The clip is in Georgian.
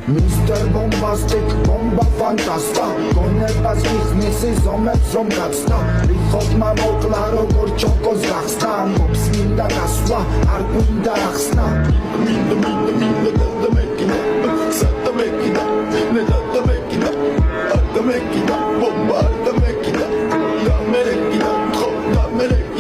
Mr. Bombastic, bomba fantasta Gonებას მიხნისი ზომებს რომ გაცდა რიხოთმა მოკლა როგორ ჩოკოს გახსნა ამბობს მინდა გასვლა არ გვინდა ახსნა მინდა და მეკინა სადა მეკინა ნედა და მეკინა არ და მეკინა ბომბა არ და მეკინა და მერეკინა ხო და მერეკინა